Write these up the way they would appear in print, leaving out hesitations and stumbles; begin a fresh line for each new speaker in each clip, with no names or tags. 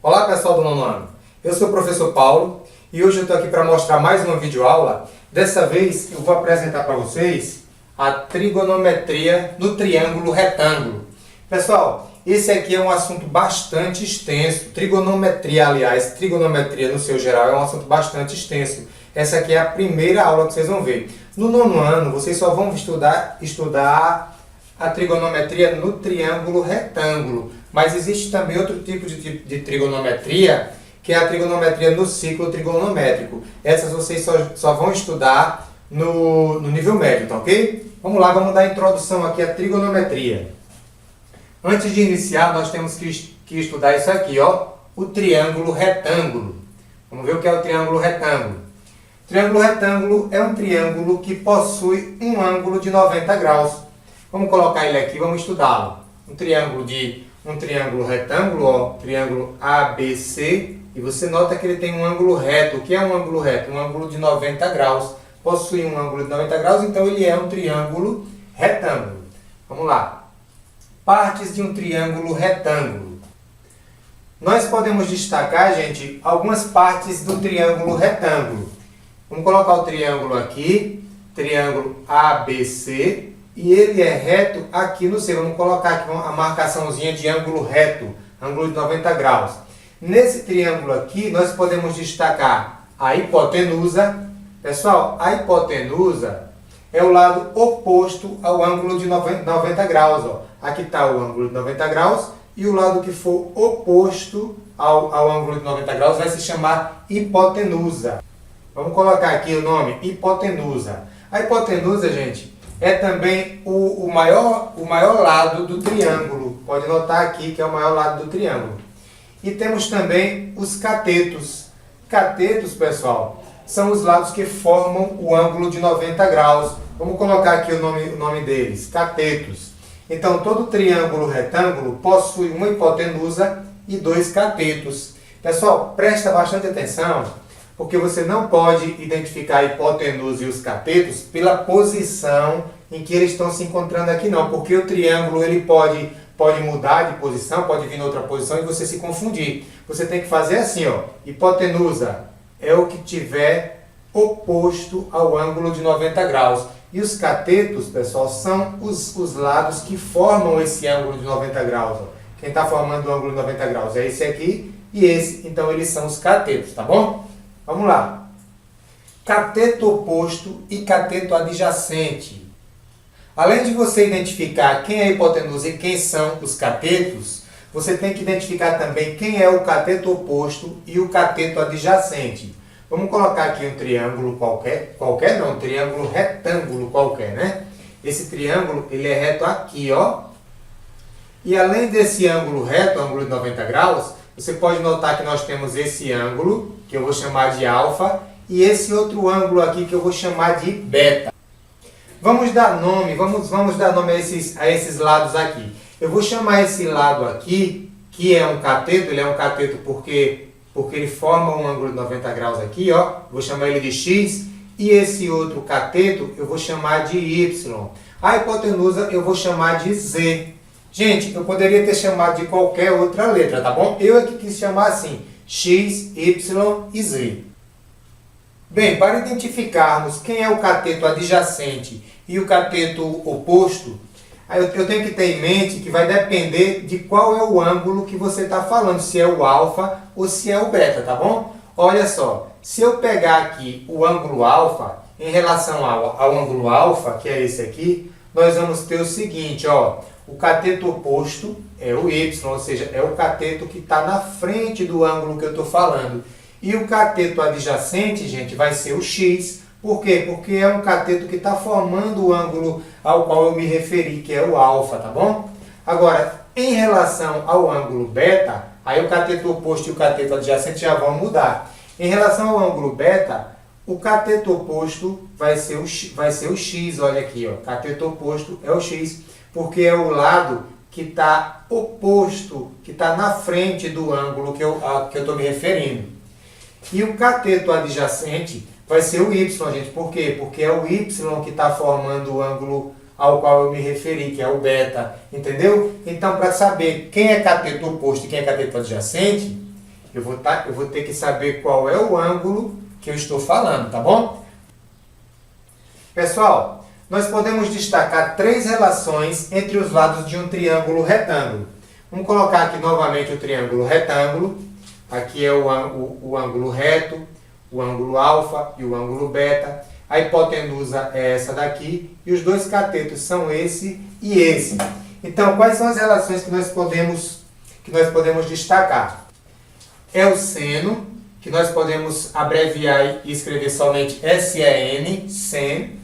Olá pessoal do nono ano, eu sou o professor Paulo e hoje eu estou aqui para mostrar mais uma videoaula. Dessa vez eu vou apresentar para vocês a trigonometria no triângulo retângulo. Pessoal, esse aqui é um assunto bastante extenso. Trigonometria, aliás, trigonometria no seu geral é um assunto bastante extenso. Essa aqui é a primeira aula que vocês vão ver. No nono ano vocês só vão estudar a trigonometria no triângulo retângulo. Mas existe também outro tipo de trigonometria, que é a trigonometria no ciclo trigonométrico. Essas vocês só vão estudar no nível médio, tá ok? Vamos lá, vamos dar a introdução aqui à trigonometria. Antes de iniciar, nós temos que estudar isso aqui, ó, o triângulo retângulo. Vamos ver o que é o triângulo retângulo. O triângulo retângulo é um triângulo que possui um ângulo de 90 graus. Vamos colocar ele aqui, vamos estudá-lo. Um triângulo retângulo, ó, triângulo ABC, e você nota que ele tem um ângulo reto. O que é um ângulo reto? Um ângulo de 90 graus. Possui um ângulo de 90 graus, então ele é um triângulo retângulo. Vamos lá. Partes de um triângulo retângulo. Nós podemos destacar, gente, algumas partes do triângulo retângulo. Vamos colocar o triângulo aqui, triângulo ABC, e ele é reto aqui no C. Vamos colocar aqui a marcaçãozinha de ângulo reto, ângulo de 90 graus. Nesse triângulo aqui, nós podemos destacar a hipotenusa. Pessoal, a hipotenusa é o lado oposto ao ângulo de 90 graus. Ó. Aqui está o ângulo de 90 graus e o lado que for oposto ao ângulo de 90 graus vai se chamar hipotenusa. Vamos colocar aqui o nome hipotenusa. A hipotenusa, gente, é também o maior lado do triângulo. Pode notar aqui que é o maior lado do triângulo. E temos também os catetos. Catetos, pessoal, são os lados que formam o ângulo de 90 graus. Vamos colocar aqui o nome deles, catetos. Então, todo triângulo retângulo possui uma hipotenusa e dois catetos. Pessoal, presta bastante atenção, porque você não pode identificar a hipotenusa e os catetos pela posição em que eles estão se encontrando aqui, não. Porque o triângulo ele pode mudar de posição, pode vir em outra posição e você se confundir. Você tem que fazer assim, ó. Hipotenusa é o que tiver oposto ao ângulo de 90 graus. E os catetos, pessoal, são os lados que formam esse ângulo de 90 graus. Ó. Quem está formando o ângulo de 90 graus é esse aqui e esse. Então, eles são os catetos, tá bom? Vamos lá. Cateto oposto e cateto adjacente. Além de você identificar quem é a hipotenusa e quem são os catetos, você tem que identificar também quem é o cateto oposto e o cateto adjacente. Vamos colocar aqui um triângulo um triângulo retângulo qualquer, né? Esse triângulo, ele é reto aqui, ó. E além desse ângulo reto, ângulo de 90 graus, você pode notar que nós temos esse ângulo, que eu vou chamar de alfa, e esse outro ângulo aqui que eu vou chamar de beta. Vamos dar nome a esses lados aqui. Eu vou chamar esse lado aqui, que é um cateto, ele é um cateto porque ele forma um ângulo de 90 graus aqui, ó. Vou chamar ele de X, e esse outro cateto eu vou chamar de Y. A hipotenusa eu vou chamar de Z. Gente, eu poderia ter chamado de qualquer outra letra, tá bom? Eu aqui quis chamar assim, X, Y e Z. Bem, para identificarmos quem é o cateto adjacente e o cateto oposto, eu tenho que ter em mente que vai depender de qual é o ângulo que você está falando, se é o alfa ou se é o beta, tá bom? Olha só, se eu pegar aqui o ângulo alfa, em relação ao ângulo alfa, que é esse aqui, nós vamos ter o seguinte, ó, o cateto oposto é o Y, ou seja, é o cateto que está na frente do ângulo que eu estou falando. E o cateto adjacente, gente, vai ser o X. Por quê? Porque é um cateto que está formando o ângulo ao qual eu me referi, que é o alfa, tá bom? Agora, em relação ao ângulo beta, aí o cateto oposto e o cateto adjacente já vão mudar. Em relação ao ângulo beta, o cateto oposto vai ser o X, olha aqui, ó. Cateto oposto é o X, porque é o lado que está oposto, que está na frente do ângulo que eu estou me referindo. E o cateto adjacente vai ser o Y, gente. Por quê? Porque é o Y que está formando o ângulo ao qual eu me referi, que é o beta. Entendeu? Então, para saber quem é cateto oposto e quem é cateto adjacente, eu vou ter que saber qual é o ângulo que eu estou falando, tá bom? Pessoal, nós podemos destacar três relações entre os lados de um triângulo retângulo. Vamos colocar aqui novamente o triângulo retângulo. Aqui é o ângulo reto, o ângulo alfa e o ângulo beta. A hipotenusa é essa daqui e os dois catetos são esse e esse. Então, quais são as relações que nós podemos destacar? É o seno, que nós podemos abreviar e escrever somente SEN, sen.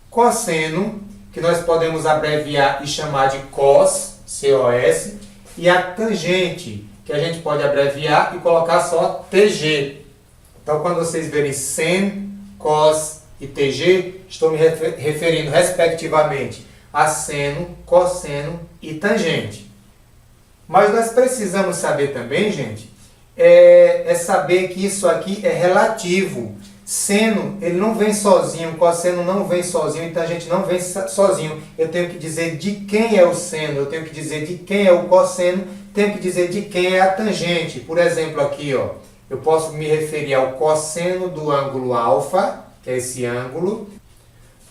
Cosseno, que nós podemos abreviar e chamar de cos, COS. E a tangente, que a gente pode abreviar e colocar só TG. Então, quando vocês verem sen, cos e TG, estou me referindo respectivamente a seno, cosseno e tangente. Mas nós precisamos saber também, gente, é saber que isso aqui é relativo. Seno, ele não vem sozinho, cosseno não vem sozinho, e tangente não vem sozinho. Eu tenho que dizer de quem é o seno, eu tenho que dizer de quem é o cosseno, tenho que dizer de quem é a tangente. Por exemplo, aqui, ó, eu posso me referir ao cosseno do ângulo alfa, que é esse ângulo.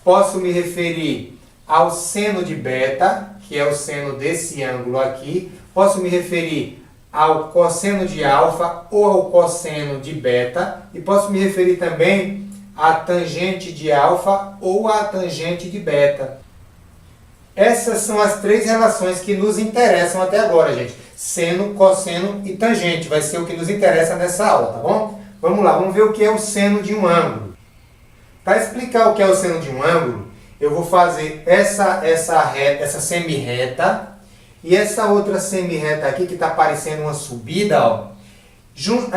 Posso me referir ao seno de beta, que é o seno desse ângulo aqui. Posso me referir ao cosseno de alfa ou ao cosseno de beta. E posso me referir também à tangente de alfa ou à tangente de beta. Essas são as três relações que nos interessam até agora, gente. Seno, cosseno e tangente. Vai ser o que nos interessa nessa aula, tá bom? Vamos lá, vamos ver o que é o seno de um ângulo. Para explicar o que é o seno de um ângulo, eu vou fazer essa semi-reta e essa outra semi-reta aqui que está parecendo uma subida, ó.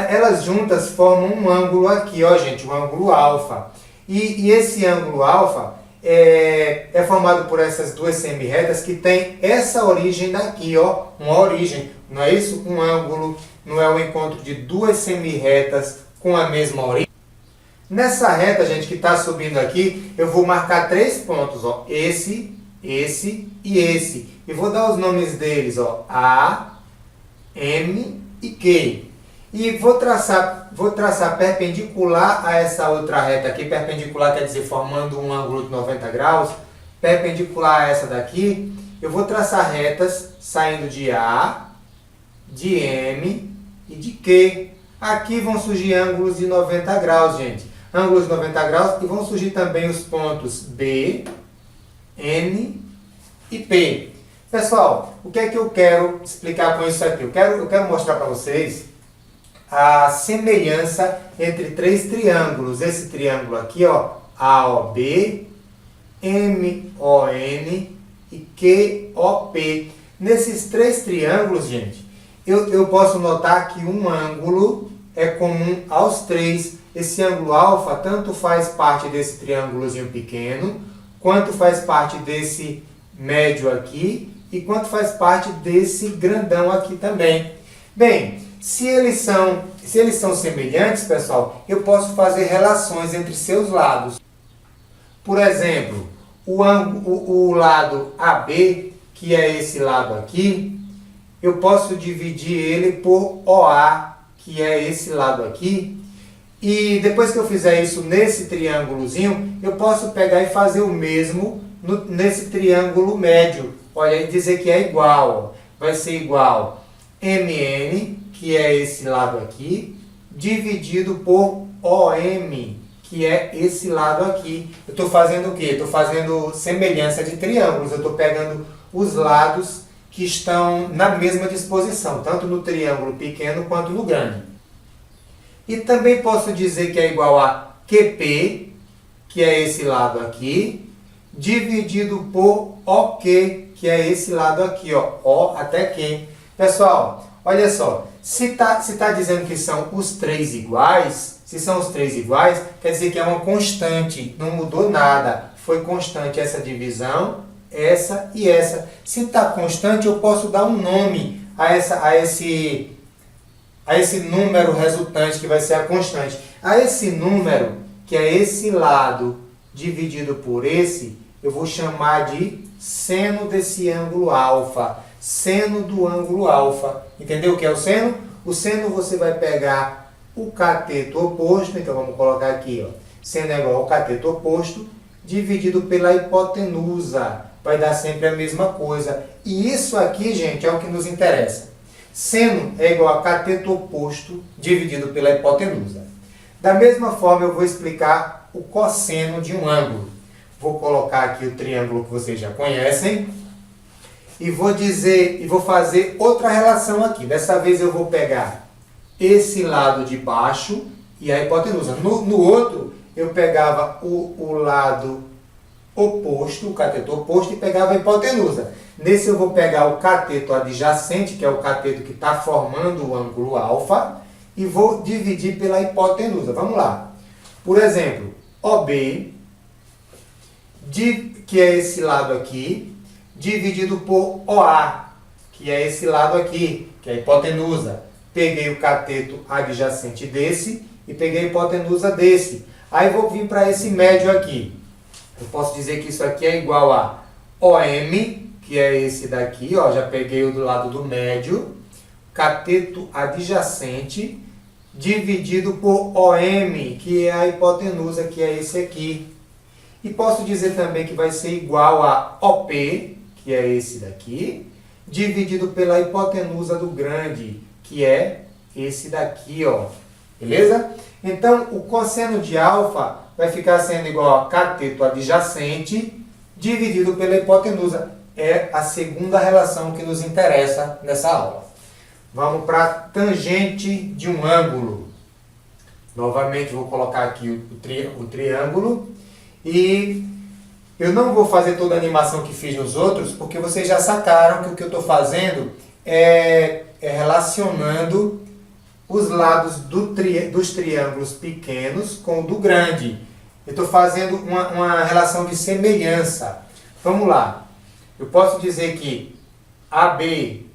Elas juntas formam um ângulo aqui, ó, gente, um ângulo alfa. E esse ângulo alfa é formado por essas duas semi-retas que tem essa origem daqui, ó, uma origem. Não é isso? Um ângulo não é o encontro de duas semi-retas com a mesma origem? Nessa reta, gente, que está subindo aqui, eu vou marcar três pontos, ó, esse e esse. E vou dar os nomes deles, ó, A, M e Q. E vou traçar perpendicular a essa outra reta aqui. Perpendicular quer dizer formando um ângulo de 90 graus. Perpendicular a essa daqui, eu vou traçar retas saindo de A, de M e de Q. Aqui vão surgir ângulos de 90 graus, gente. Ângulos de 90 graus e vão surgir também os pontos B, N e P. Pessoal, o que é que eu quero explicar com isso aqui? Eu quero mostrar para vocês a semelhança entre três triângulos. Esse triângulo aqui, ó, AOB, MON e QOP. Nesses três triângulos, gente, eu posso notar que um ângulo é comum aos três. Esse ângulo alfa tanto faz parte desse triângulozinho pequeno, quanto faz parte desse médio aqui, e quanto faz parte desse grandão aqui também. Bem, se eles são semelhantes, pessoal, eu posso fazer relações entre seus lados. Por exemplo, o lado AB, que é esse lado aqui, eu posso dividir ele por OA, que é esse lado aqui. E depois que eu fizer isso nesse triângulozinho, eu posso pegar e fazer o mesmo nesse triângulo médio. Olha, e dizer que é igual. Vai ser igual MN, que é esse lado aqui, dividido por OM, que é esse lado aqui. Eu estou fazendo o quê? Estou fazendo semelhança de triângulos. Eu estou pegando os lados que estão na mesma disposição, tanto no triângulo pequeno quanto no grande. E também posso dizer que é igual a QP, que é esse lado aqui, dividido por OK, que é esse lado aqui, ó, O até Q. Pessoal, olha só, se tá dizendo que são os três iguais, se são os três iguais, quer dizer que é uma constante, não mudou nada. Foi constante essa divisão, essa e essa. Se está constante, eu posso dar um nome a esse número resultante, que vai ser a constante. A esse número, que é esse lado dividido por esse, eu vou chamar de seno desse ângulo alfa. Seno do ângulo alfa. Entendeu o que é o seno? O seno você vai pegar o cateto oposto, então vamos colocar aqui, ó, seno é igual ao cateto oposto, dividido pela hipotenusa. Vai dar sempre a mesma coisa. E isso aqui, gente, é o que nos interessa. Seno é igual a cateto oposto dividido pela hipotenusa. Da mesma forma, eu vou explicar o cosseno de um ângulo. Vou colocar aqui o triângulo que vocês já conhecem. E vou fazer outra relação aqui. Dessa vez eu vou pegar esse lado de baixo e a hipotenusa. No outro, eu pegava o lado oposto, o cateto oposto, e pegava a hipotenusa. Nesse eu vou pegar o cateto adjacente, que é o cateto que está formando o ângulo alfa, e vou dividir pela hipotenusa. Vamos lá. Por exemplo, OB, que é esse lado aqui, dividido por OA, que é esse lado aqui, que é a hipotenusa. Peguei o cateto adjacente desse e peguei a hipotenusa desse. Aí vou vir para esse médio aqui. Eu posso dizer que isso aqui é igual a OM, que é esse daqui, ó, já peguei o do lado do médio, cateto adjacente, dividido por OM, que é a hipotenusa, que é esse aqui. E posso dizer também que vai ser igual a OP, que é esse daqui, dividido pela hipotenusa do grande, que é esse daqui, ó. Beleza? Então, o cosseno de alfa vai ficar sendo igual a cateto adjacente dividido pela hipotenusa. É a segunda relação que nos interessa nessa aula. Vamos para a tangente de um ângulo. Novamente, vou colocar aqui o triângulo. E eu não vou fazer toda a animação que fiz nos outros, porque vocês já sacaram que o que eu estou fazendo é relacionando os lados dos triângulos pequenos com o do grande. Eu estou fazendo uma relação de semelhança. Vamos lá. Eu posso dizer que AB,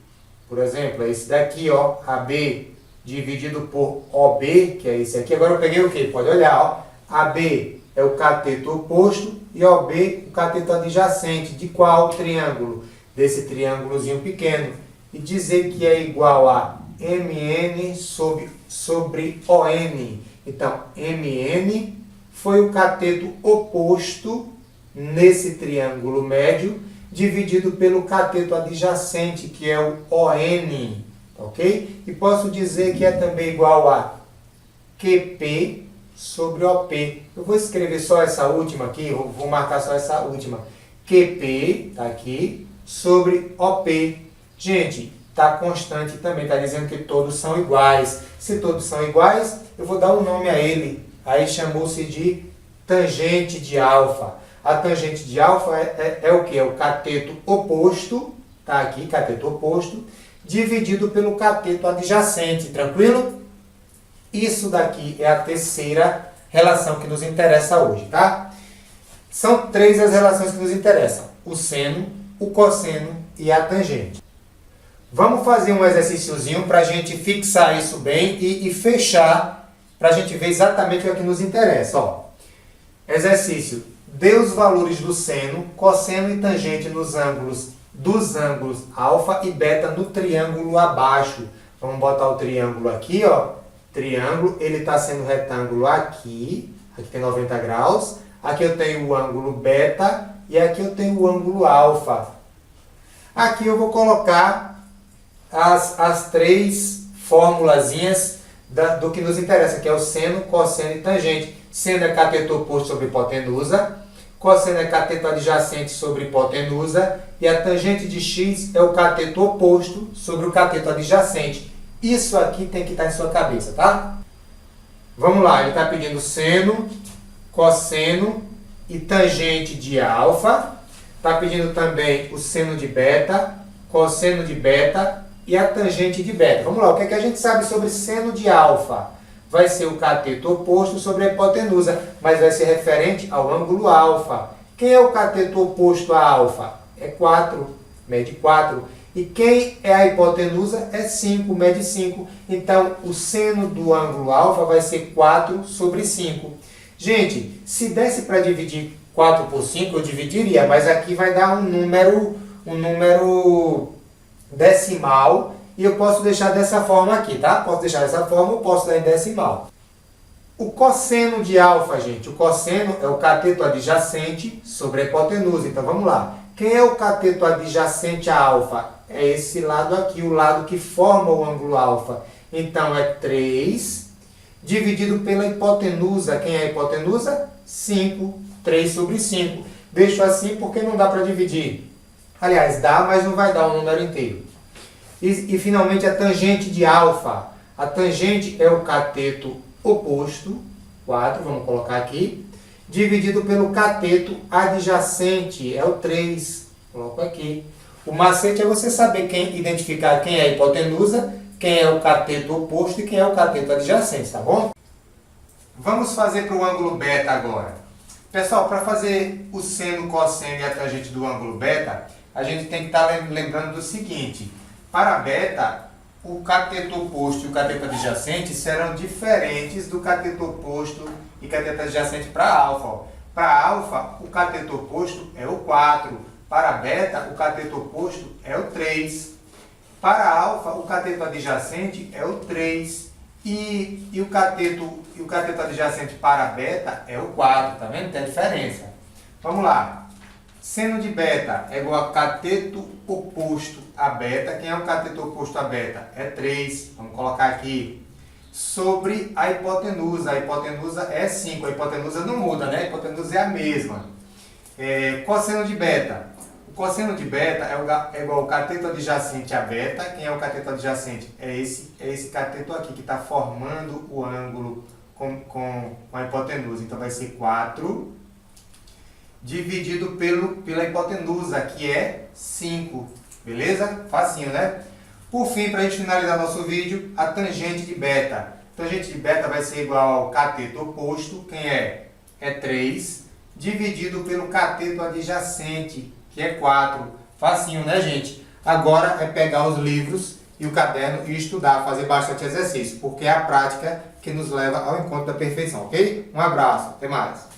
por exemplo, é esse daqui, ó, AB dividido por OB, que é esse aqui. Agora eu peguei o quê? Pode olhar, ó. AB é o cateto oposto e OB o cateto adjacente. De qual triângulo? Desse triângulozinho pequeno. E dizer que é igual a MN sobre ON. Então, MN foi o cateto oposto nesse triângulo médio, dividido pelo cateto adjacente, que é o ON. Ok? E posso dizer que é também igual a QP sobre OP. Eu vou escrever só essa última aqui, vou marcar só essa última. QP, tá aqui, sobre OP. Gente, tá constante também, tá dizendo que todos são iguais. Se todos são iguais, eu vou dar um nome a ele. Aí chamou-se de tangente de alfa. A tangente de alfa é o que? É o cateto oposto, tá aqui, cateto oposto, dividido pelo cateto adjacente, tranquilo? Isso daqui é a terceira relação que nos interessa hoje, tá? São três as relações que nos interessam: o seno, o cosseno e a tangente. Vamos fazer um exercíciozinho para a gente fixar isso bem e fechar, para a gente ver exatamente o que nos interessa. Ó. Exercício: dê os valores do seno, cosseno e tangente dos ângulos alfa e beta no triângulo abaixo. Vamos botar o triângulo aqui, ó. Triângulo, ele está sendo retângulo aqui tem 90 graus. Aqui eu tenho o ângulo beta e aqui eu tenho o ângulo alfa. Aqui eu vou colocar as três formulazinhas do que nos interessa, que é o seno, cosseno e tangente. Seno é cateto oposto sobre hipotenusa, cosseno é cateto adjacente sobre hipotenusa e a tangente de x é o cateto oposto sobre o cateto adjacente. Isso aqui tem que estar em sua cabeça, tá? Vamos lá, ele está pedindo seno, cosseno e tangente de alfa. Está pedindo também o seno de beta, cosseno de beta e a tangente de beta. Vamos lá, o que é que a gente sabe sobre seno de alfa? Vai ser o cateto oposto sobre a hipotenusa, mas vai ser referente ao ângulo alfa. Quem é o cateto oposto a alfa? É 4, mede 4. E quem é a hipotenusa é 5, mede 5. Então, o seno do ângulo alfa vai ser 4 sobre 5. Gente, se desse para dividir 4 por 5, eu dividiria, mas aqui vai dar um número decimal e eu posso deixar dessa forma aqui, tá? Posso deixar dessa forma ou posso dar em decimal. O cosseno de alfa, gente, o cosseno é o cateto adjacente sobre a hipotenusa. Então vamos lá. Quem é o cateto adjacente a alfa? É esse lado aqui, o lado que forma o ângulo alfa. Então é 3 dividido pela hipotenusa. Quem é a hipotenusa? 5. 3 sobre 5. Deixo assim porque não dá para dividir. Aliás, dá, mas não vai dar um número inteiro. E finalmente a tangente de alfa. A tangente é o cateto oposto, 4, vamos colocar aqui, dividido pelo cateto adjacente, é o 3, coloco aqui. O macete é você saber identificar quem é a hipotenusa, quem é o cateto oposto e quem é o cateto adjacente, tá bom? Vamos fazer para o ângulo beta agora. Pessoal, para fazer o seno, cosseno e a tangente do ângulo beta, a gente tem que estar lembrando do seguinte: para beta, o cateto oposto e o cateto adjacente serão diferentes do cateto oposto e cateto adjacente para alfa. Para alfa, o cateto oposto é o 4. Para beta, o cateto oposto é o 3. Para alfa, o cateto adjacente é o 3. E o cateto adjacente para beta é o 4. Tá vendo? Tem a diferença. Vamos lá. Seno de beta é igual a cateto oposto a beta. Quem é o cateto oposto a beta? É 3. Vamos colocar aqui. Sobre a hipotenusa. A hipotenusa é 5. A hipotenusa não muda, né? A hipotenusa é a mesma. Cosseno de beta. O cosseno de beta é igual ao cateto adjacente a beta. Quem é o cateto adjacente? É esse cateto aqui que está formando o ângulo com a hipotenusa. Então vai ser 4. Dividido pela hipotenusa, que é 5. Beleza? Facinho, né? Por fim, para a gente finalizar nosso vídeo, a tangente de beta. A tangente de beta vai ser igual ao cateto oposto. Quem é? É 3. Dividido pelo cateto adjacente, que é 4. Facinho, né, gente? Agora é pegar os livros e o caderno e estudar, fazer bastante exercício, porque é a prática que nos leva ao encontro da perfeição, ok? Um abraço, até mais!